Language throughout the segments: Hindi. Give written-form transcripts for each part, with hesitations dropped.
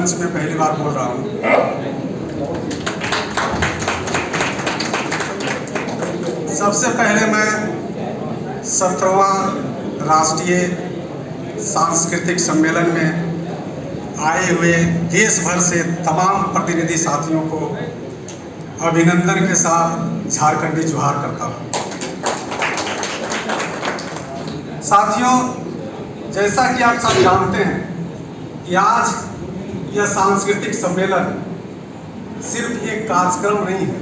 मंच में पहली बार बोल रहा हूँ। सबसे पहले मैं 17वां राष्ट्रीय सांस्कृतिक सम्मेलन में आए हुए देश भर से तमाम प्रतिनिधि साथियों को अभिनंदन के साथ झारखंडी जोहार करता हूँ। साथियों, जैसा कि आप सब जानते हैं कि आज यह सांस्कृतिक सम्मेलन सिर्फ एक कार्यक्रम नहीं है,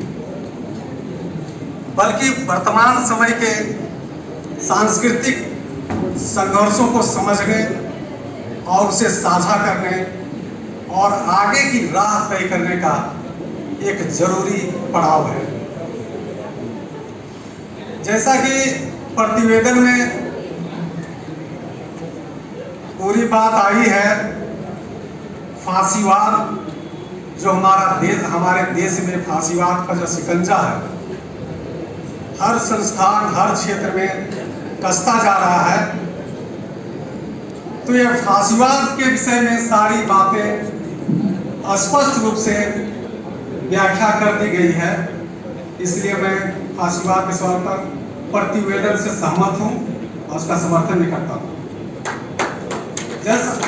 बल्कि वर्तमान समय के सांस्कृतिक संघर्षों को समझने और उसे साझा करने और आगे की राह तय करने का एक जरूरी पड़ाव है। जैसा कि प्रतिवेदन में पूरी बात आई है, फांसीवाद जो हमारे देश में फांसीवाद का जो शिकंजा है, हर संस्थान हर क्षेत्र में कसता जा रहा है। तो यह फांसीवाद के विषय में सारी बातें स्पष्ट रूप से व्याख्या कर दी गई है। इसलिए मैं फांसीवाद के सवाल पर प्रतिवेदन से सहमत हूँ और उसका समर्थन भी करता हूँ।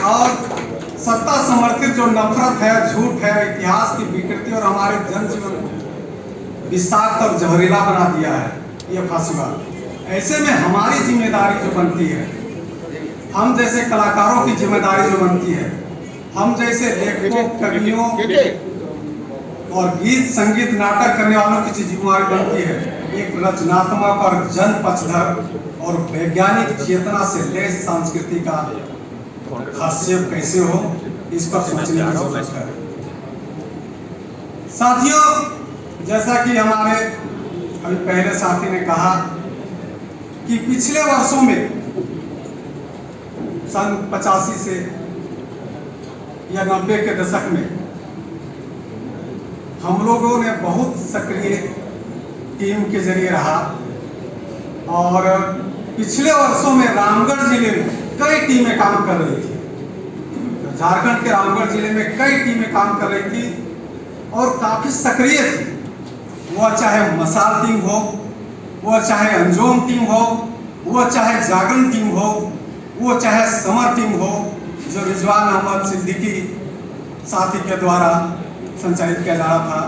और सत्ता समर्थित जो नफरत है, झूठ है, इतिहास की विकृति और हमारे जनजीवन को विषाक्त और जहरीला बना दिया है यह फांसीवाद। ऐसे में हमारी जिम्मेदारी जो बनती है, हम जैसे कलाकारों की जिम्मेदारी जो बनती है, हम जैसे लेखकों, कवियों और गीत संगीत नाटक करने वालों की जिम्मेदारी बनती है, एक रचनात्मक और जन पक्षधर और वैज्ञानिक चेतना से लैस संस्कृति का हस्तक्षेप कैसे हो, इस पर सोचने की जरूरत है। साथियों, जैसा कि हमारे अभी पहले साथी ने कहा कि पिछले वर्षों में सन 85 से या 90 के दशक में हम लोगों ने बहुत सक्रिय टीम के जरिए रहा और पिछले वर्षों में रामगढ़ जिले में कई टीमें काम कर रही थी। झारखंड के रामगढ़ जिले में कई टीमें काम कर रही थी और काफी सक्रिय थी। वह चाहे मसाल टीम हो, वह चाहे अंजोम टीम हो, वह चाहे जागरण टीम हो, वो चाहे समर टीम हो जो रिजवान अहमद सिद्दीकी साथी के द्वारा संचालित किया जा रहा था।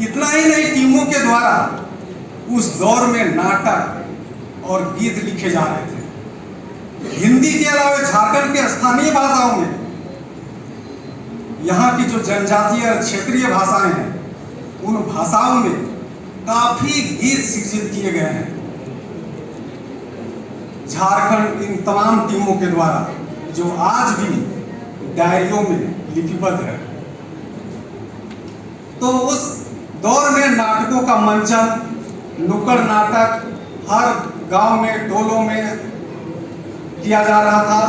इतना ही नहीं, टीमों के द्वारा उस दौर में नाटक और गीत लिखे जा रहे थे। हिंदी के अलावा झारखंड के स्थानीय भाषाओं में, यहाँ की जो जनजातीय और क्षेत्रीय भाषाएं हैं, उन भाषाओं में काफी गीत सृजित किए गए हैं। झारखंड इन तमाम टीमों के द्वारा जो आज भी डायरियों में लिपिबद्ध है। तो उस दौर में नाटकों का मंचन, नुक्कड़ नाटक हर गांव में, टोलों में किया जा रहा था।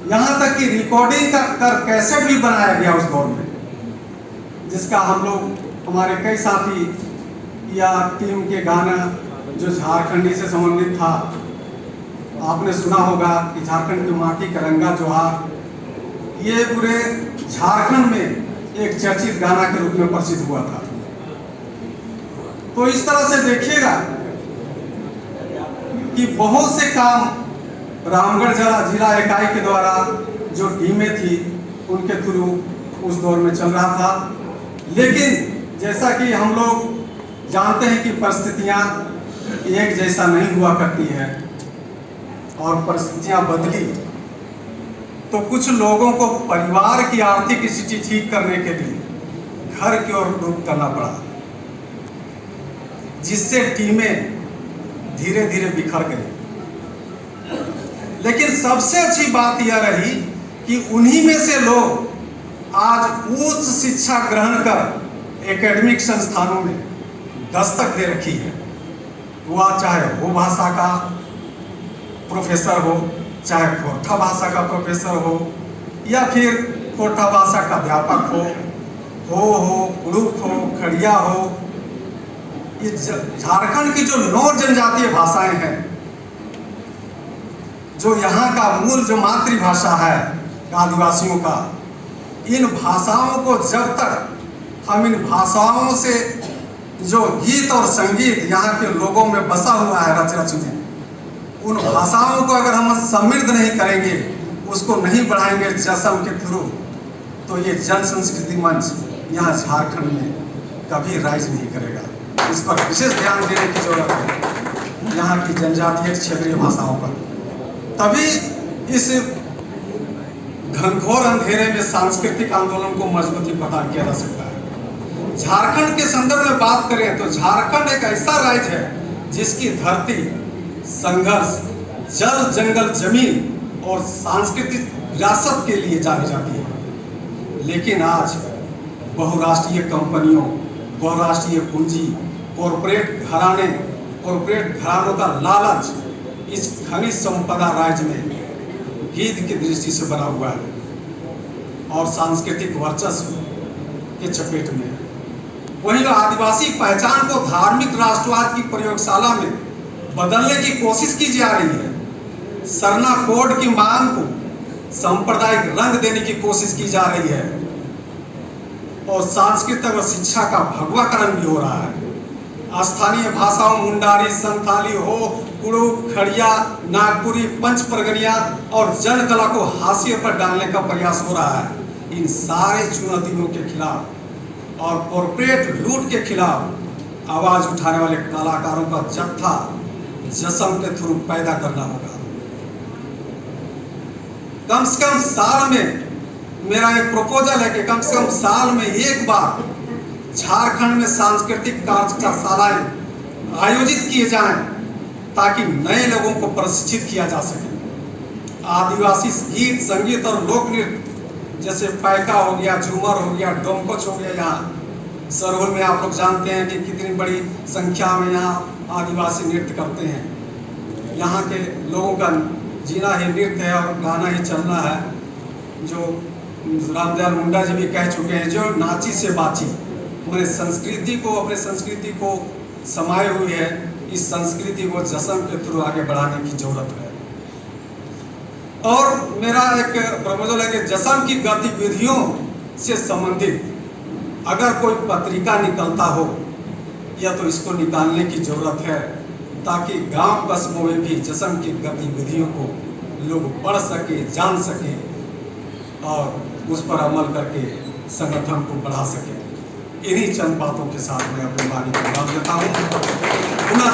यहाँ तक कि रिकॉर्डिंग कर कैसेट भी बनाया गया उस दौर में, जिसका हम लोग, हमारे कई साथी या टीम के गाना जो झारखंडी से संबंधित था, आपने सुना होगा कि झारखंड की माटी का रंगा जोहार, ये पूरे झारखंड में एक चर्चित गाना के रूप में प्रसिद्ध हुआ था। तो इस तरह से देखिएगा कि बहुत से काम रामगढ़ जिला इकाई के द्वारा जो टीमें थी उनके थ्रू उस दौर में चल रहा था। लेकिन जैसा कि हम लोग जानते हैं कि परिस्थितियां एक जैसा नहीं हुआ करती है और परिस्थितियां बदली, तो कुछ लोगों को परिवार की आर्थिक स्थिति ठीक करने के लिए घर की ओर रुख करना पड़ा, जिससे टीमें धीरे धीरे बिखर गई। लेकिन सबसे अच्छी बात यह रही कि उन्हीं में से लोग आज उच्च शिक्षा ग्रहण कर एकेडमिक संस्थानों में दस्तक दे रखी है। वह चाहे वो भाषा का प्रोफेसर हो, चाहे खोरठा भाषा का प्रोफेसर हो, या फिर खोरठा भाषा का अध्यापक हो, कुड़ुक हो, खड़िया हो। ये झारखंड की जो 9 जनजातीय भाषाएं हैं, जो यहाँ का मूल जो मातृभाषा है आदिवासियों का, इन भाषाओं को जब तक हम इन भाषाओं से जो गीत और संगीत यहाँ के लोगों में बसा हुआ है रच रच में, उन भाषाओं को अगर हम समृद्ध नहीं करेंगे, उसको नहीं बढ़ाएंगे जश्न के थ्रू, तो ये जन संस्कृति मंच यहाँ झारखंड में कभी राइज नहीं करेगा। इस पर विशेष ध्यान देने की जरूरत है यहाँ की जनजातीय क्षेत्रीय भाषाओं पर। तभी इस घनघोर अंधेरे में सांस्कृतिक आंदोलन को मजबूती प्रदान किया जा सकता है। झारखंड के संदर्भ में बात करें तो झारखंड एक ऐसा राज्य है जिसकी धरती संघर्ष, जल, जंगल, जमीन और सांस्कृतिक विरासत के लिए जानी जाती है। लेकिन आज बहुराष्ट्रीय कंपनियों, बहुराष्ट्रीय पूंजी, कॉरपोरेट घरानों का लालच इस खनिज संपदा राज्य में गिद्ध की दृष्टि से बना हुआ है और सांस्कृतिक वर्चस्व के चपेट में है। वहीं आदिवासी पहचान को धार्मिक राष्ट्रवाद की प्रयोगशाला में बदलने की कोशिश की जा रही है। सरना कोड की मांग को सांप्रदायिक रंग देने की कोशिश की जा रही है और सांस्कृतिक और शिक्षा का भगवाकरण भी हो रहा है। स्थानीय भाषाओं मुंडारी, संथाली हो, कुड़ू, खड़िया, नागपुरी, पंच परगनिया और जन कला को हाशिए पर डालने का प्रयास हो रहा है। इन सारे चुनौतियों के खिलाफ और कॉर्पोरेट लूट के खिलाफ आवाज उठाने वाले कलाकारों का जत्था जश्न के थ्रू पैदा करना होगा। कम से कम साल में, मेरा एक प्रपोजल है कि कम से कम साल में एक बार झारखंड में सांस्कृतिक कार्यशालाएं आयोजित किए जाएं ताकि नए लोगों को प्रशिक्षित किया जा सके। आदिवासी गीत, संगीत और लोक नृत्य जैसे पैका हो गया, झूमर हो गया, डोमकच हो गया, यहाँ सरहुल में आप लोग जानते हैं कि कितनी बड़ी संख्या में यहाँ आदिवासी नृत्य करते हैं। यहाँ के लोगों का जीना ही नृत्य है और गाना ही चलना है। जो रामदयाल मुंडा जी भी कह चुके हैं, जो नाची से बाची, मैंने संस्कृति को, अपने संस्कृति को समाये हुए है। इस संस्कृति को जश्न के थ्रू आगे बढ़ाने की जरूरत है। और मेरा एक प्रपोजल है कि जश्न की गतिविधियों से संबंधित अगर कोई पत्रिका निकलता हो या तो इसको निकालने की जरूरत है ताकि गांव कस्बों में भी जश्न की गतिविधियों को लोग पढ़ सके, जान सके और उस पर अमल करके संगठन को बढ़ा सके। इन्हीं चंद बातों के साथ मैं अपनी वाणी को विराम देता हूँ। पुनः